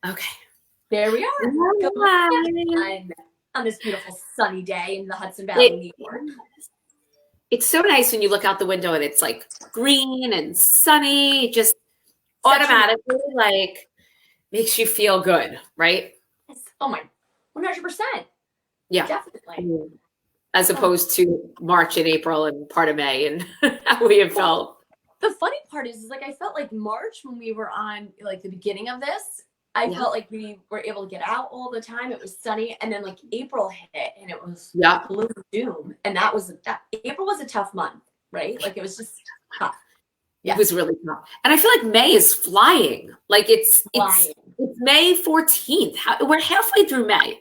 Okay. There we are. Good morning on this beautiful sunny day in the Hudson Valley, New York. It's so nice when you look out the window and it's like green and sunny, just automatically like makes you feel good, right? Yes. Oh my, 100%. Yeah. Definitely. As opposed to March and April and part of May and how we have felt. The funny part is like I felt like March when we were on like the beginning of this, I felt like we were able to get out all the time. It was sunny, and then like April hit, and it was gloom and doom, and April was a tough month, right? Like it was just tough. Yeah. It was really tough, and I feel like May is flying. Like it's May 14th. We're halfway through May,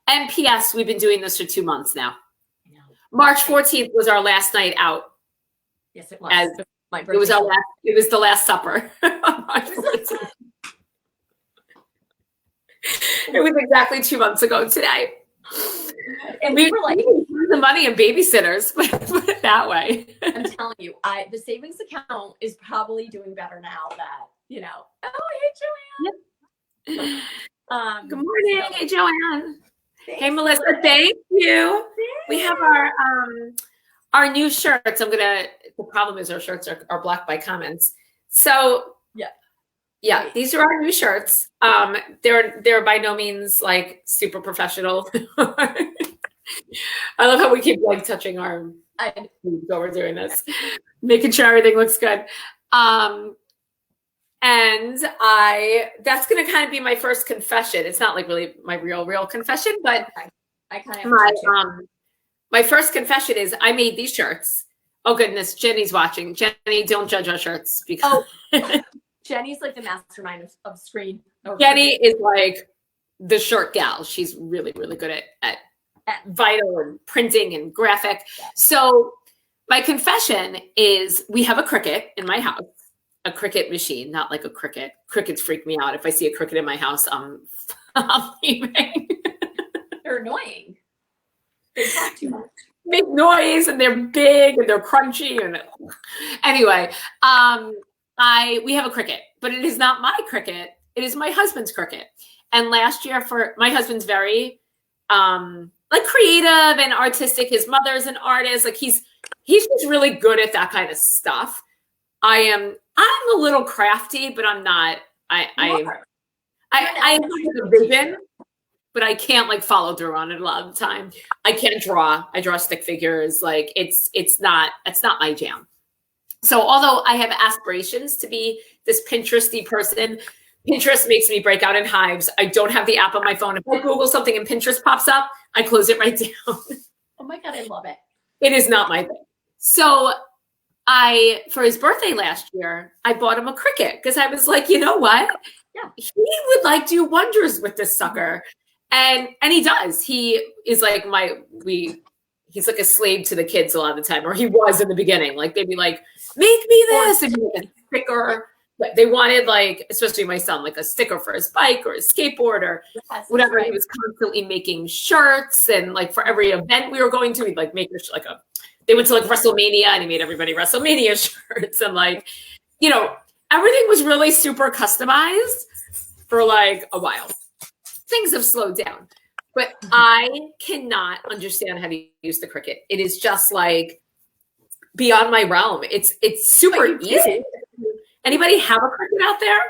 and P.S. We've been doing this for 2 months now. March 14th was our last night out. Yes, it was. My birthday. It was the Last Supper. March 14th. It was exactly 2 months ago today. And we were like the money and babysitters, put it that way. I'm telling you, the savings account is probably doing better now that, oh, hey, Joanne. Good morning. Hey, Joanne. Hey, Melissa. Thank you. We have our new shirts. The problem is our shirts are blocked by comments. So yeah, these are our new shirts. They're by no means like super professional. I love how we keep like touching our while we're doing this, making sure everything looks good. And that's gonna kind of be my first confession. It's not like really my real confession, but I kind of my first confession is I made these shirts. Oh goodness, Jenny's watching. Jenny, don't judge our shirts because Jenny's like the mastermind of screen. Jenny is like the shirt gal. She's really, really good at vital and printing and graphic. Yeah. So my confession is we have a Cricut in my house, a Cricut machine, not like a Cricut. Crickets freak me out. If I see a Cricut in my house, I'm leaving. They're annoying. They talk too much. Make noise and they're big and they're crunchy. And anyway, we have a Cricut, but it is not my Cricut. It is my husband's Cricut. And last year my husband's very like creative and artistic. His mother's an artist. Like he's just really good at that kind of stuff. I'm a little crafty, but I'm not. I have a vision, but I can't like follow through on it a lot of the time. I can't draw. I draw stick figures. Like it's not my jam. So although I have aspirations to be this Pinteresty person, Pinterest makes me break out in hives. I don't have the app on my phone. If I Google something and Pinterest pops up, I close it right down. Oh my God, I love it. It is not my thing. So for his birthday last year, I bought him a Cricut because I was like, you know what? Yeah. He would like do wonders with this sucker. And he does. He is like he's like a slave to the kids a lot of the time, or he was in the beginning. Like they'd be like, make me this, and a sticker. But they wanted like, especially my son, like a sticker for his bike or his skateboard or whatever. Right. He was constantly making shirts, and like for every event we were going to, he'd like make they went to like WrestleMania and he made everybody WrestleMania shirts, and like, everything was really super customized for like a while. Things have slowed down, but I cannot understand how to use the Cricut. It is just like beyond my realm. It's super easy. Anybody have a Cricut out there?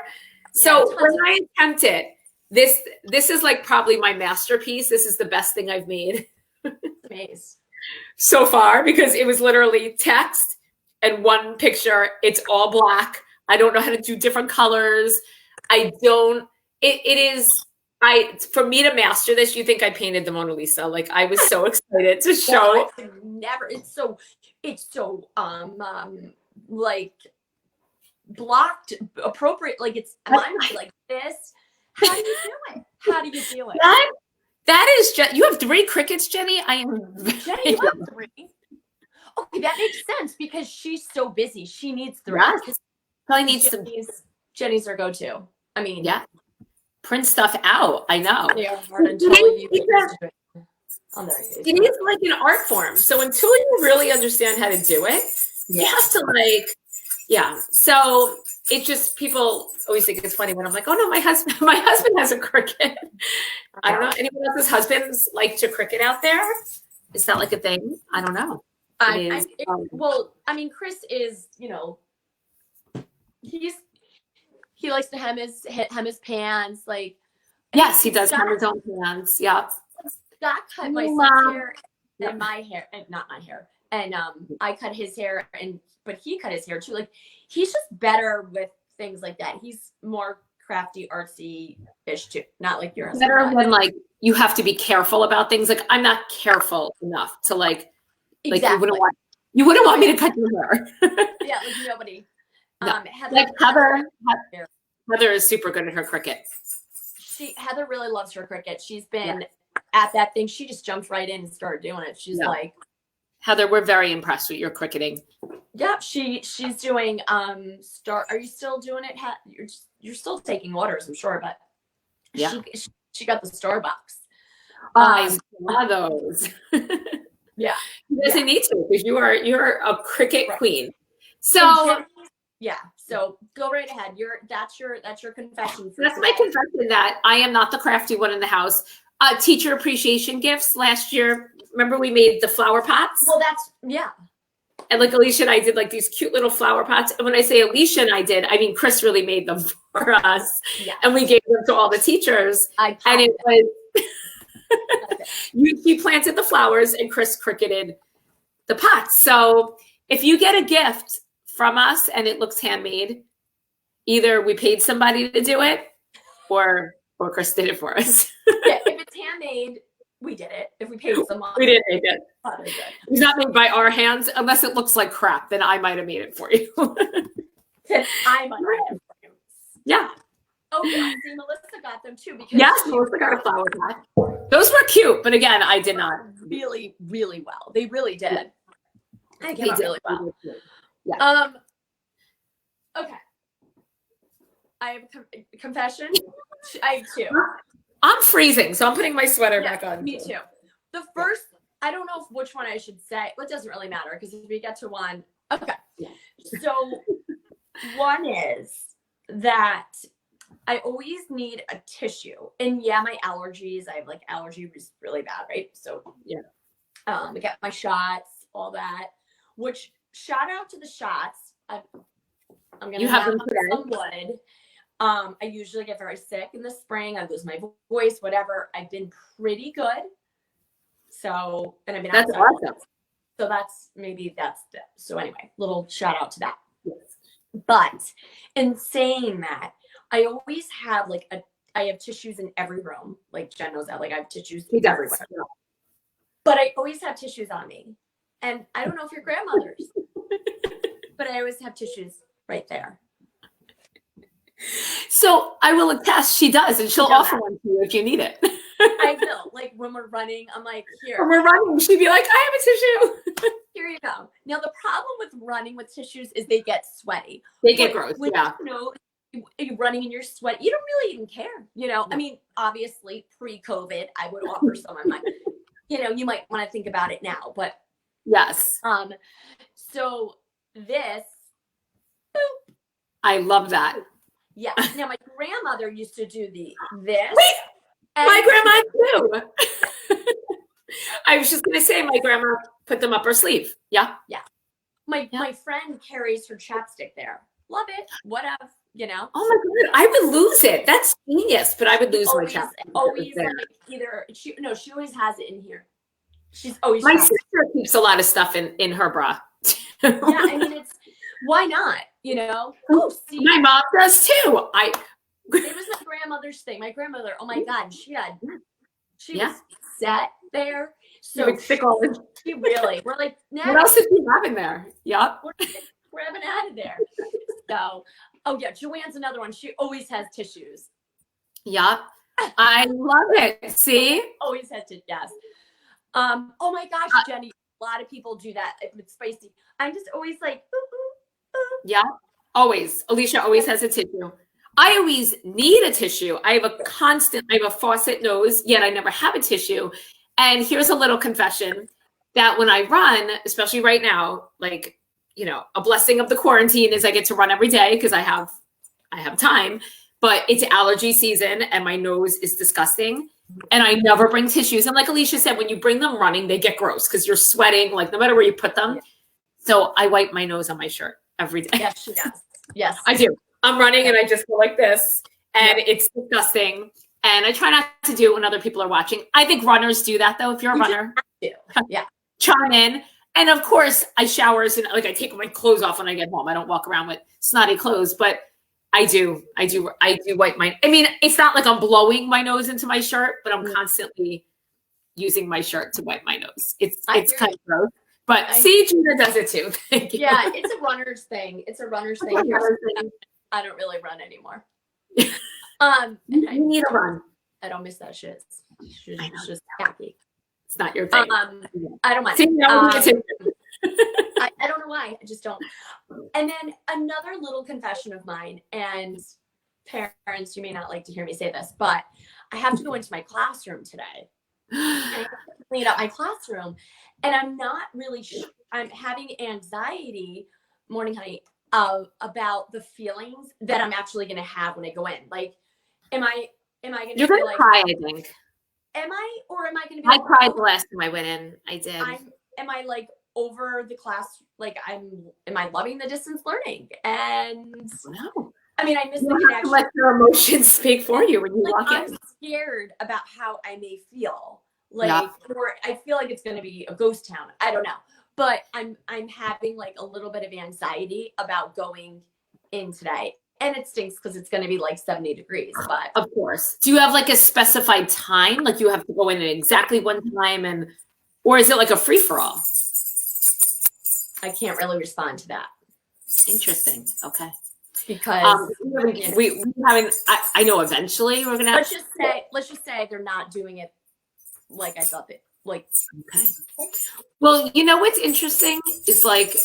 So when I attempt it, this is like probably my masterpiece. This is the best thing I've made so far, because it was literally text and one picture. It's all black. I don't know how to do different colors. For me to master this, you think I painted the Mona Lisa. Like I was so excited to show. It's so like blocked appropriate, like it's like this. How do you do it? That is just, you have 3 Cricuts, Jenny. Jenny, you have 3. Okay, that makes sense because she's so busy. She needs 3. Yes. Probably needs Jenny's her go-to. I mean, yeah. Print stuff out. I know. They are hard until you get used to it. It is like an art form. So until you really understand how to do it, you have to So it just, people always think it's funny when I'm like, oh no, my husband has a cricket. I don't know. Anyone else's husbands like to cricket out there? Is that like a thing? I don't know. Well, I mean, Chris is, you know, he likes to hem his pants, like. Yes, he does hem his own pants. Yeah. Scott cut my son's hair and my hair, and not my hair, and I cut his hair, but he cut his hair too. Like, he's just better with things like that. He's more crafty, artsy-ish too. Not like yours. Better when like you have to be careful about things. Like, I'm not careful enough to like exactly. You wouldn't want me to cut your hair. Yeah, like nobody. No. Heather is super good at her cricket. Heather really loves her cricket. She's been at that thing. She just jumped right in and started doing it. She's like, Heather, we're very impressed with your cricketing. Yeah, she's doing Are you still doing it? You're still taking orders, I'm sure, but she got the Starbucks. I saw those. Yeah, he doesn't need to, because you're a cricket queen. So so go right ahead. That's your confession. That's my confession, that I am not the crafty one in the house. Teacher appreciation gifts last year. Remember we made the flower pots? Well, and like Alicia and I did like these cute little flower pots. And when I say Alicia and I did, I mean Chris really made them for us. Yeah. And we gave them to all the teachers. And it was she planted the flowers and Chris cricketed the pots. So if you get a gift from us and it looks handmade, either we paid somebody to do it or Chris did it for us. Yeah, if it's handmade, we did it. If we paid someone, we didn't make it. It's not made by our hands, unless it looks like crap. Then I might have made it for you. I might have made it for you. Yeah. Oh, yeah. See, Melissa got them too. Because Melissa got a flower pot. Those were cute, but again, I did not. Really, really well. They really did. They did really well. Yeah. Okay. I have a confession. I have two. I'm freezing, so I'm putting my sweater back on. Me too. The first, I don't know which one I should say. Well, it doesn't really matter, because if we get to one, okay. Yeah. So one is that I always need a tissue, and my allergies. I have like allergies really bad, right? So I get my shots, all that. Which, shout out to the shots. I'm gonna have some wood. I usually get very sick in the spring. I lose my voice, whatever. I've been pretty good. So, and I've been that's awesome. So so anyway, little shout out to that. Yes. But in saying that, I always have I have tissues in every room. Like Jen knows that. Like I have tissues everywhere. Yeah. But I always have tissues on me. And I don't know if you're grandmothers, but I always have tissues right there. So I will attest, she does, and she'll offer one to you if you need it. I will. Like when we're running, I'm like, here. When we're running, she'd be like, I have a tissue. Here you go. Now the problem with running with tissues is they get sweaty. They get gross. When you're running in your sweat, you don't really even care. I mean, obviously pre-COVID, I would offer someone like, you might want to think about it now, but yes. So this. Boop. I love that. Yeah. Now my grandmother used to do this. Wait, my grandma too. I was just gonna say my grandma put them up her sleeve. Yeah. Yeah. My friend carries her chapstick there. Love it. Whatever. Oh my God, I would lose it. That's genius, but I would lose my chapstick. Always she always has it in here. She's always. My sister keeps a lot of stuff in her bra. Yeah, I mean why not? Oh, see, my mom does too. It was my grandmother's thing. My grandmother, oh my God, she was set there. So she really, we're like, what else did you have in there? Yep. We're grabbing out of there. So, Joanne's another one. She always has tissues. Yep. I love it. See? Always has tissues. Yes. Oh my gosh, Jenny, a lot of people do that. It's spicy. I'm just always like, yeah, always. Alicia always has a tissue. I always need a tissue. I have a faucet nose, yet I never have a tissue. And here's a little confession that when I run, especially right now, like you know, a blessing of the quarantine is I get to run every day because I have time, but it's allergy season and my nose is disgusting. And I never bring tissues. And like Alicia said, when you bring them running, they get gross because you're sweating, like no matter where you put them. So I wipe my nose on my shirt every day. Yes, she does. Yes. I do. I'm running and I just go like this and it's disgusting. And I try not to do it when other people are watching. I think runners do that though. If you're a runner, yeah, chime in. And of course I shower and like I take my clothes off when I get home. I don't walk around with snotty clothes, but I do wipe my, I mean, it's not like I'm blowing my nose into my shirt, but I'm constantly using my shirt to wipe my nose. It's kind of gross. But see, Gina does it too. Thank you. Yeah, it's a runner's thing. It's a runner's thing. I don't really run anymore. You need a run. I don't miss that shit. It's just happy. It's not your thing. I don't mind. See, I don't know why. I just don't. And then another little confession of mine, and parents, you may not like to hear me say this, but I have to go into my classroom today. And I have to clean up my classroom. And I'm not really I'm having anxiety, morning honey, about the feelings that I'm actually going to have when I go in. Like, am I going to You're going to cry, I think. Am I going to be I cried the last time I went in. I did. Am I like over the class? Like am I loving the distance learning? And no. I mean, I miss you the connection. Let your emotions speak for you when you walk in. I'm scared about how I may feel. Like, or I feel like it's going to be a ghost town. I don't know, but I'm having like a little bit of anxiety about going in today, and it stinks because it's going to be like 70 degrees. But of course, do you have like a specified time? Like you have to go in at exactly one time, or is it like a free for all? I can't really respond to that. Interesting. Okay. Because we haven't. I know eventually we're gonna. Let's just say they're not doing it like I thought they like. Okay. Well, you know what's interesting is like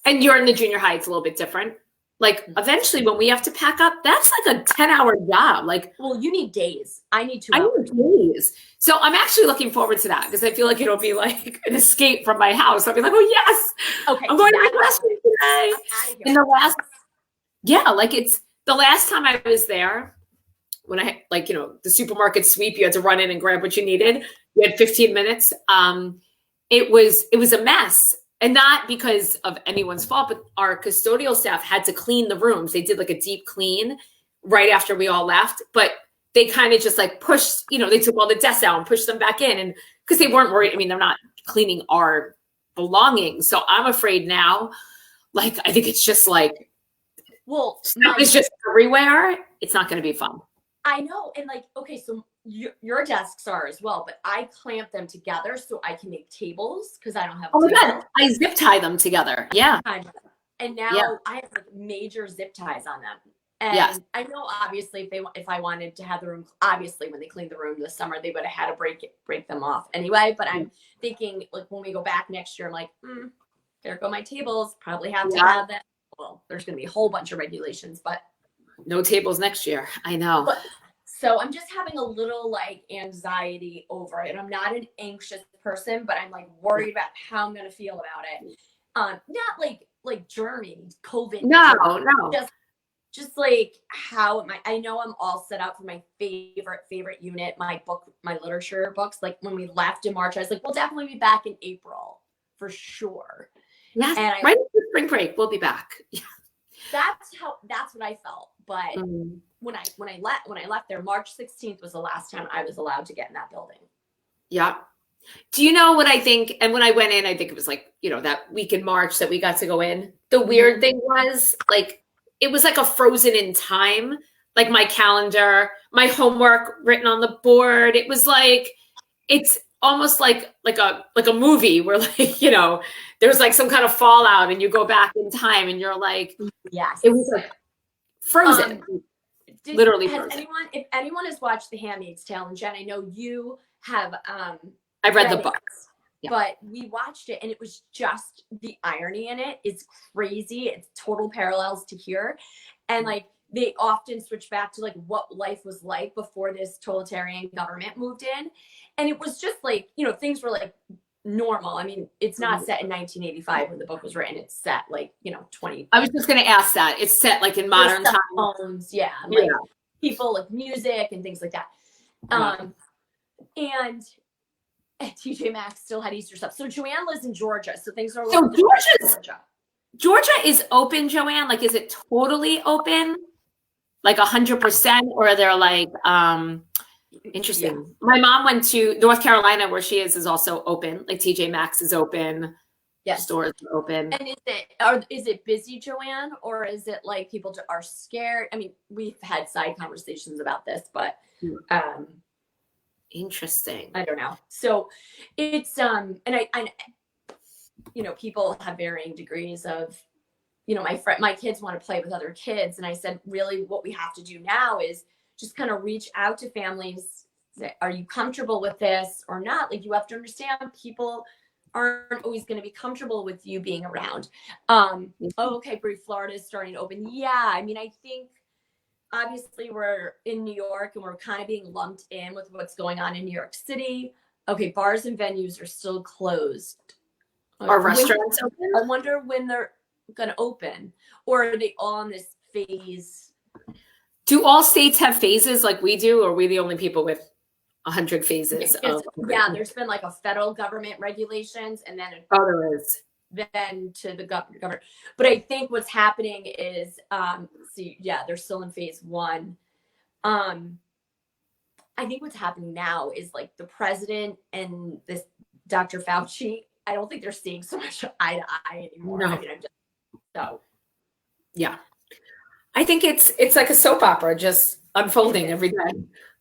and you're in the junior high, it's a little bit different. Like eventually when we have to pack up, that's like a 10-hour job. Like, well, you need days. I need 2 hours. I need days. So I'm actually looking forward to that because I feel like it'll be like an escape from my house. I'll be like, oh yes, okay, I'm going to my classroom today. And like it's the last time I was there. When I like, you know, the supermarket sweep, you had to run in and grab what you needed. You had 15 minutes. It was a mess, and not because of anyone's fault, but our custodial staff had to clean the rooms. They did like a deep clean right after we all left, but they kind of just like pushed, you know, they took all the desks out and pushed them back in, and because they weren't worried. I mean, they're not cleaning our belongings, so I'm afraid now. Like, I think it's just like, well, it's just everywhere. It's not going to be fun. I know. And like, okay, so your desks are as well, but I clamp them together so I can make tables because I don't have. Oh my God, I zip tie them together. Yeah. And now I have like major zip ties on them. And I know obviously if I wanted to have the room, obviously when they cleaned the room this summer, they would have had to break them off anyway. But I'm thinking like when we go back next year, I'm like, there go my tables. Probably have to have that. Well, there's going to be a whole bunch of regulations, but. No tables next year. I know. So I'm just having a little like anxiety over it. I'm not an anxious person, but I'm like worried about how I'm going to feel about it. Not like Germany, COVID. No. Just like how I know I'm all set up for my favorite unit, my literature books. Like when we left in March, I was like, we'll definitely be back in April for sure. Yes. And right after spring break, we'll be back. Yeah. That's what I felt. But when I left there, March 16th was the last time I was allowed to get in that building. Yeah. Do you know what I think? And when I went in, I think it was like, you know, that week in March that we got to go in. The weird thing was like, it was like a frozen in time, like my calendar, my homework written on the board. It was like, it's almost like a movie where like, you know, there's like some kind of fallout and you go back in time and you're like, yes, it was like frozen. Literally frozen. If anyone has watched The Handmaid's Tale, and Jen, I know you have, I've read the books. Yeah. But we watched it and it was just the irony in it is crazy. It's total parallels to here. And like they often switch back to like what life was like before this totalitarian government moved in. And it was just like, you know, things were like normal. I mean, it's not set in 1985 when the book was written. It's set like, 20. I was just going to ask that. It's set like in modern times. Phones, yeah, and like people like music and things like that. And TJ Maxx still had Easter stuff. So Joanne lives in Georgia, so things are a little Georgia is open, Joanne? Like, is it totally open? Like 100%? Or are there like, interesting. Yeah. My mom went to North Carolina, where she is also open. Like TJ Maxx is open. Yes. Stores are open. And is it busy, Joanne? Or is it like people are scared? I mean, we've had side conversations about this, but interesting. I don't know. So it's and I people have varying degrees of, my kids want to play with other kids. And I said, really what we have to do now is just kind of reach out to families. Say, are you comfortable with this or not? Like, you have to understand people aren't always going to be comfortable with you being around. Okay, Brie, Florida is starting to open. Yeah. I mean, I think obviously we're in New York and we're kind of being lumped in with what's going on in New York City. Okay, bars and venues are still closed. Are restaurants open? I wonder when they're going to open, or are they all in this phase? Do all states have phases like we do, or are we the only people with 100 phases? There's been like a federal government regulations, and then there is. Then to the government. But I think what's happening is, they're still in phase 1. I think what's happening now is like the president and this Dr. Fauci, I don't think they're seeing so much eye to eye anymore. No. I mean, yeah. I think it's like a soap opera just unfolding every day.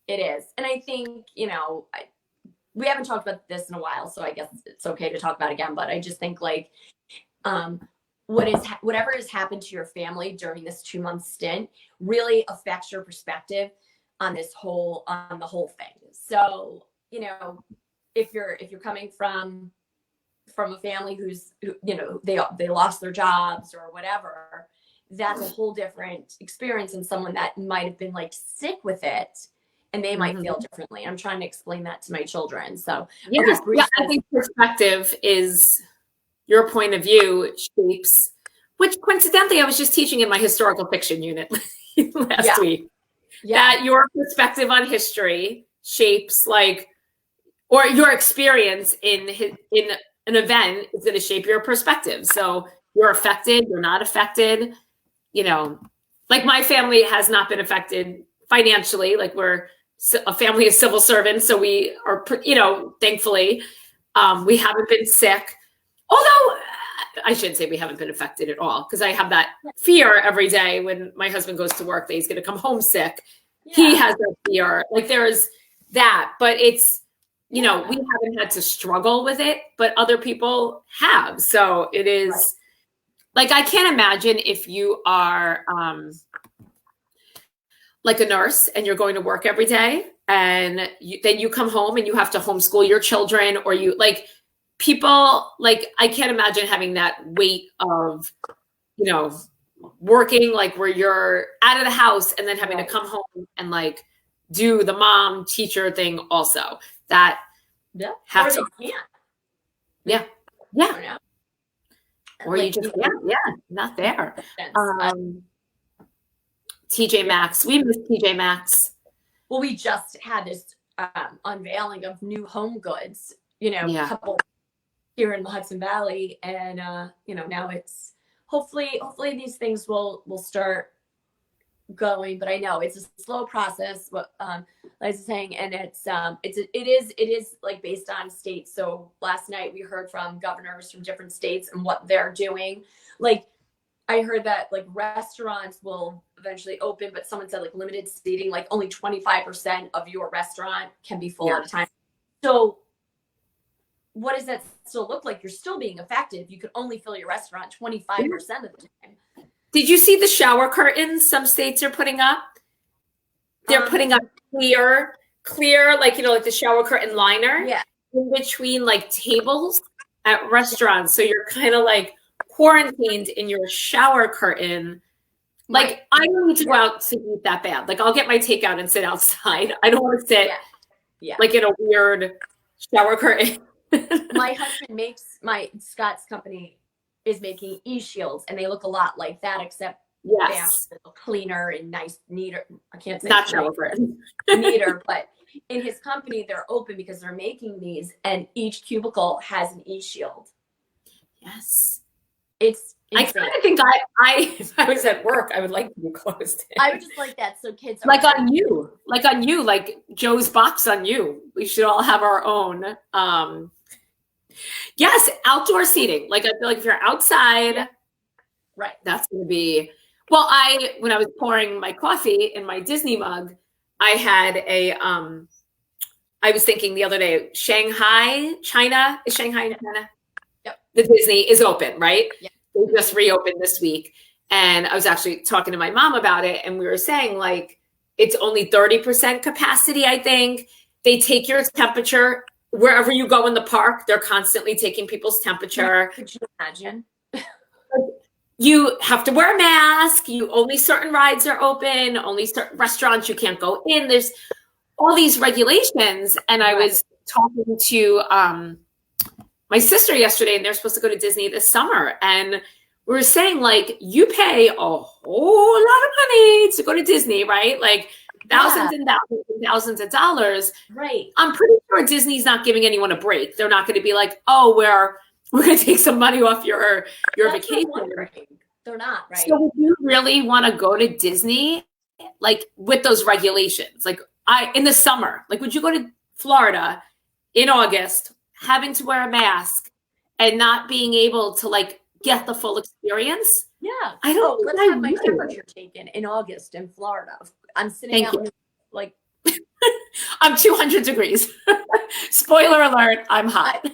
It is. And I think, we haven't talked about this in a while, so I guess it's okay to talk about it again. But I just think like, whatever has happened to your family during this 2-month stint really affects your perspective on the whole thing. So, if you're coming from a family who they lost their jobs or whatever, that's a whole different experience than someone that might have been like sick with it, and they might feel differently. I'm trying to explain that to my children. So I think perspective is your point of view shapes, which coincidentally I was just teaching in my historical fiction unit last week. That your perspective on history shapes or your experience in an event is going to shape your perspective. So you're affected, you're not affected. Like my family has not been affected financially. Like we're a family of civil servants. So we are, thankfully, we haven't been sick. Although I shouldn't say we haven't been affected at all, because I have that fear every day when my husband goes to work that he's going to come home sick. Yeah. He has that fear. Like there's that, but it's, we haven't had to struggle with it, but other people have. So it is like, I can't imagine if you are like a nurse and you're going to work every day and then you come home and you have to homeschool your children, or people, I can't imagine having that weight of, working where you're out of the house and then having to come home and do the mom teacher thing also. That has to. Yeah. Or you just not there. TJ Maxx. We miss TJ Maxx. Well, we just had this unveiling of new home goods, a couple here in the Hudson Valley. And, now it's hopefully these things will start going, but I know it's a slow process, what Liza's saying. And it is like based on states. So last night we heard from governors from different states and what they're doing. I heard that restaurants will eventually open, but someone said limited seating, only 25% of your restaurant can be full at a time. So what does that still look like? You're still being effective. You could only fill your restaurant 25% of the time. Did you see the shower curtains some states are putting up? They're putting up clear, like the shower curtain liner in between tables at restaurants. So you're kind of quarantined in your shower curtain. I don't need to go out to eat that bad. I'll get my takeout and sit outside. I don't want to sit in a weird shower curtain. My husband makes Scott's company is making e-shields, and they look a lot like that, except they actually look cleaner and nice, neater. I can't say not over neater, but in his company, they're open because they're making these, and each cubicle has an e-shield. Yes. It's insane. I kind of think if I was at work, I would like to be closed in. I would just like that, so kids like on you, like Joe's box on you. We should all have our own. Yes, outdoor seating. Like I feel like if you're outside, right, that's going to be. Well, when I was pouring my coffee in my Disney mug, I had I was thinking the other day, Shanghai, China. Is Shanghai in China? Yep. The Disney is open, right? Yep. They just reopened this week. And I was actually talking to my mom about it. And we were saying, like, it's only 30% capacity, I think. They take your temperature. Wherever you go in the park, they're constantly taking people's temperature. Could you imagine? You have to wear a mask. Only certain rides are open. Only certain restaurants you can't go in. There's all these regulations. And I was talking to my sister yesterday, and they're supposed to go to Disney this summer. And we were saying, like, you pay a whole lot of money to go to Disney, right? Like thousands and thousands and thousands of dollars. Right. I'm pretty sure Disney's not giving anyone a break. They're not going to be like, oh, we're going to take some money off your vacation. They're not, right? So would you really want to go to Disney, like, with those regulations? Like, in the summer, like, would you go to Florida in August, having to wear a mask and not being able to, like, get the full experience? Yeah. I don't let's have my temperature taken in August in Florida. I'm sitting out like I'm 200 degrees. Spoiler alert, I'm hot.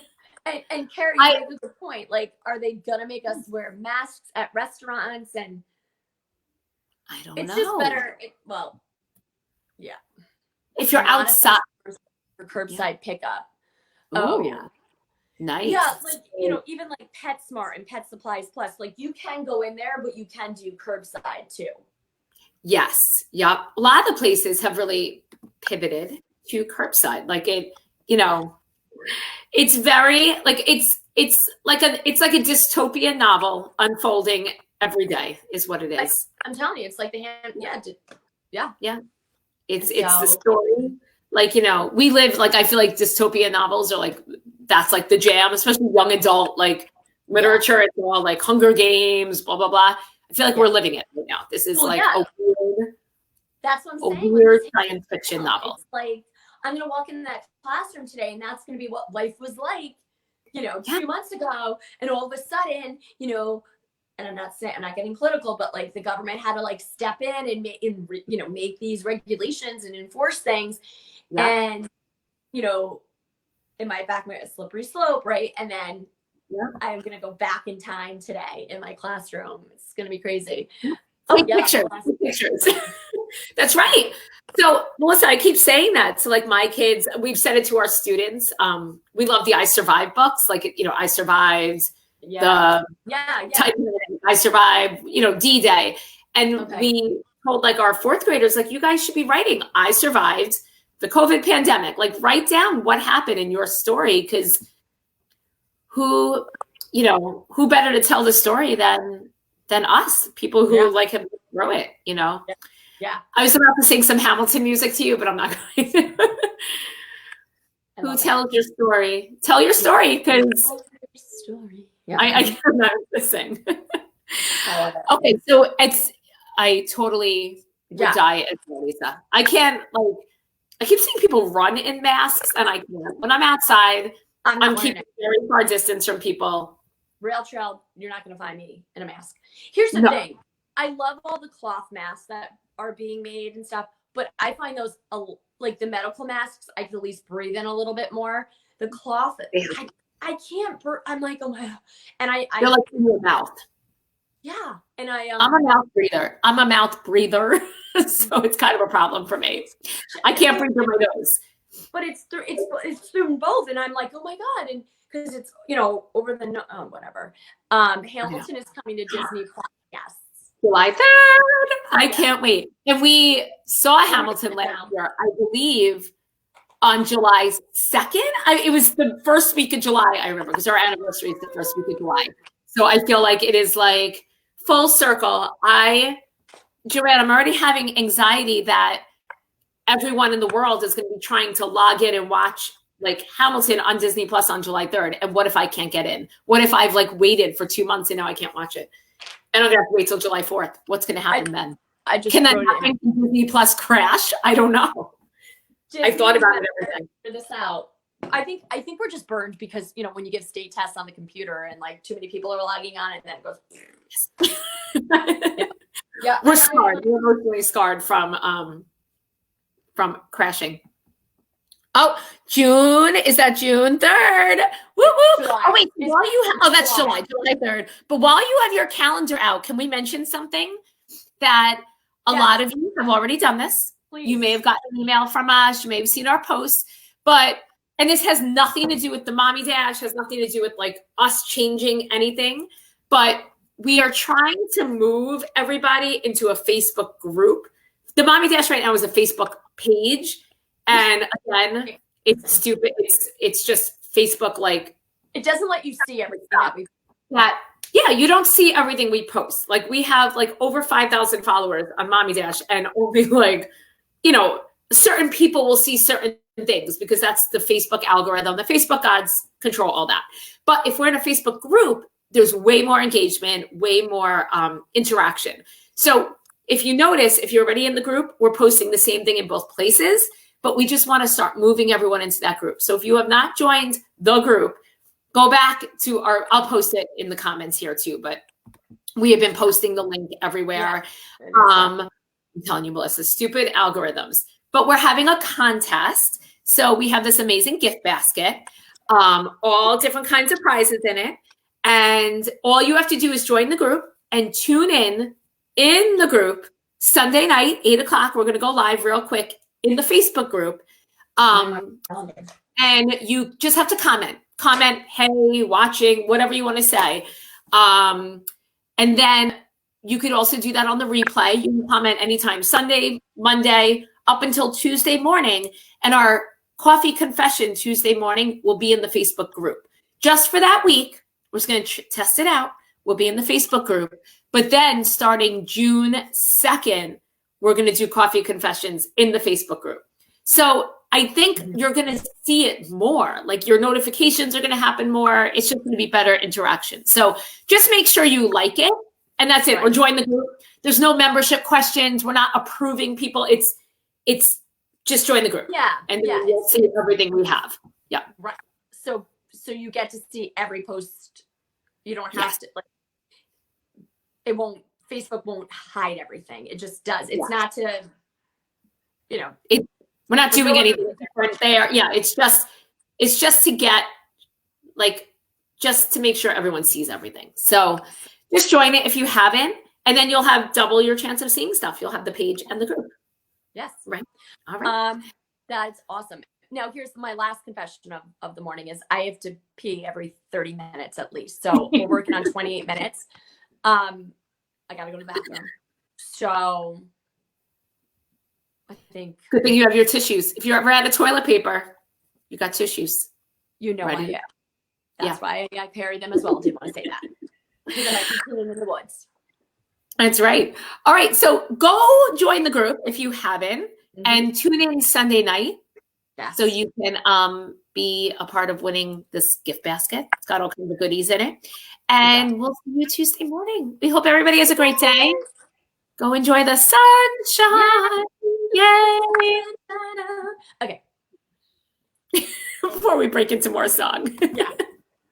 And Carrie, you make a good point. Like, are they gonna make us wear masks at restaurants? And I don't know. It's just better. Yeah. If you're outside for curbside pickup. Ooh. Oh yeah. Nice. Yeah, like, even like PetSmart and Pet Supplies Plus, like, you can go in there, but you can do curbside too. Yes. Yep. A lot of the places have really pivoted to curbside. Like it's very like it's like a dystopian novel unfolding every day is what it is. I'm telling you, it's like yeah. It's the story. Like, we live, like, I feel like dystopian novels are like, that's like the jam, especially young adult, like, literature. It's all like Hunger Games, blah, blah, blah. I feel like we're living it right now. This is that's what I'm saying. A weird science fiction novel. It's like, I'm going to walk in that classroom today, and that's going to be what life was like, 2 months ago. And all of a sudden, and I'm not getting political, but like the government had to like step in and make these regulations and enforce things. Yeah. And, it might back me a slippery slope, right? And then I'm going to go back in time today in my classroom. It's going to be crazy. Pictures. That's right. So, Melissa, I keep saying that to like my kids. We've said it to our students. We love the I Survived books. Like, I Survived. I Survived, D-Day. And we told like our fourth graders, like, you guys should be writing, I survived the COVID pandemic. Like, write down what happened in your story. Because who better to tell the story than us, people who like have been through it, Yeah. I was about to sing some Hamilton music to you, but I'm not going to. Who tells your story? Tell your story, because Yeah. I cannot sing. Okay, so I totally would die as Lisa. I can't, like, I keep seeing people run in masks, and I can't. When I'm outside, I'm keeping very far distance from people. Rail trail, you're not going to find me in a mask. Here's the thing. I love all the cloth masks that are being made and stuff, but I find those, like the medical masks, I can at least breathe in a little bit more. The cloth, I can't, I'm like, oh my, and I feel like in your mouth. Yeah. And I'm a mouth breather. So it's kind of a problem for me. I can't breathe through my nose. But it's through both. And I'm like, oh my God. And because it's, over the, whatever. Hamilton is coming to Disney Plus. Yes. July 3rd. I can't wait. And we saw Hamilton last year, I believe, on July 2nd. It was the first week of July, I remember, because our anniversary is the first week of July. So I feel like it is like full circle. Joanne, I'm already having anxiety that everyone in the world is going to be trying to log in and watch like Hamilton on Disney Plus on July 3rd. And what if I can't get in? What if I've like waited for 2 months and now I can't watch it? And I'm going to have to wait till July 4th. What's going to happen then? Can that happen? Disney Plus crash? I don't know. I've thought about it everything. Figure this out. I think we're just burned because, you know, when you give state tests on the computer and like too many people are logging on and then it goes. Yeah. We're scarred. We're emotionally scarred from crashing. Oh, June. Is that June 3rd? Woo woo. Oh, wait. That's July 3rd. But while you have your calendar out, can we mention something that a lot of you have already done this? Please. You may have gotten an email from us. You may have seen our posts. And this has nothing to do with the Mommy Dash, has nothing to do with like us changing anything. But we are trying to move everybody into a Facebook group. The Mommy Dash right now is a Facebook page. And again, it's stupid. It's just Facebook, like it doesn't let you see everything you don't see everything we post. Like we have like over 5,000 followers on Mommy Dash, and only like, you know, certain people will see certain things because that's the Facebook algorithm. The Facebook gods control all that. But if we're in a Facebook group, there's way more engagement, way more interaction. So if you notice, if you're already in the group, we're posting the same thing in both places. But we just want to start moving everyone into that group. So if you have not joined the group, go back to I'll post it in the comments here too, but we have been posting the link everywhere. Yeah, I'm telling you, Melissa, stupid algorithms. But we're having a contest. So we have this amazing gift basket, all different kinds of prizes in it. And all you have to do is join the group and tune in the group Sunday night, 8:00. We're going to go live real quick in the Facebook group. And you just have to comment, hey, watching, whatever you want to say. And then you could also do that on the replay. You can comment anytime, Sunday, Monday, up until Tuesday morning. And our coffee confession Tuesday morning will be in the Facebook group. Just for that week, we're just going to test it out. We'll be in the Facebook group. But then starting June 2nd, we're going to do coffee confessions in the Facebook group. So I think you're going to see it more. Like your notifications are going to happen more. It's just going to be better interaction. So just make sure you like it. And that's it. Right. Or join the group. There's no membership questions. We're not approving people. It's just join the group. Yeah. And then you'll see everything we have. Yeah. Right. So you get to see every post. You don't have to Facebook won't hide everything. It just does. It's not to, you know, we're not doing anything different there. Yeah. It's just to get just to make sure everyone sees everything. So just join it if you haven't, and then you'll have double your chance of seeing stuff. You'll have the page and the group. Yes. Right. All right. That's awesome. Now here's my last confession of the morning is I have to pee every 30 minutes at least. So we're working on 28 minutes. I got to go to the bathroom. So I think. Good thing you have your tissues. If you're ever out of toilet paper, you got tissues. You know, I am. That's why I carry them as well. Didn't want to say that. Because then I can clean in the woods. That's right. All right. So go join the group if you haven't, and tune in Sunday night. Yes. So you can be a part of winning this gift basket. It's got all kinds of goodies in it. And we'll see you Tuesday morning. We hope everybody has a great day. Go enjoy the sunshine. Yay. Okay. Before we break into more song. Yeah.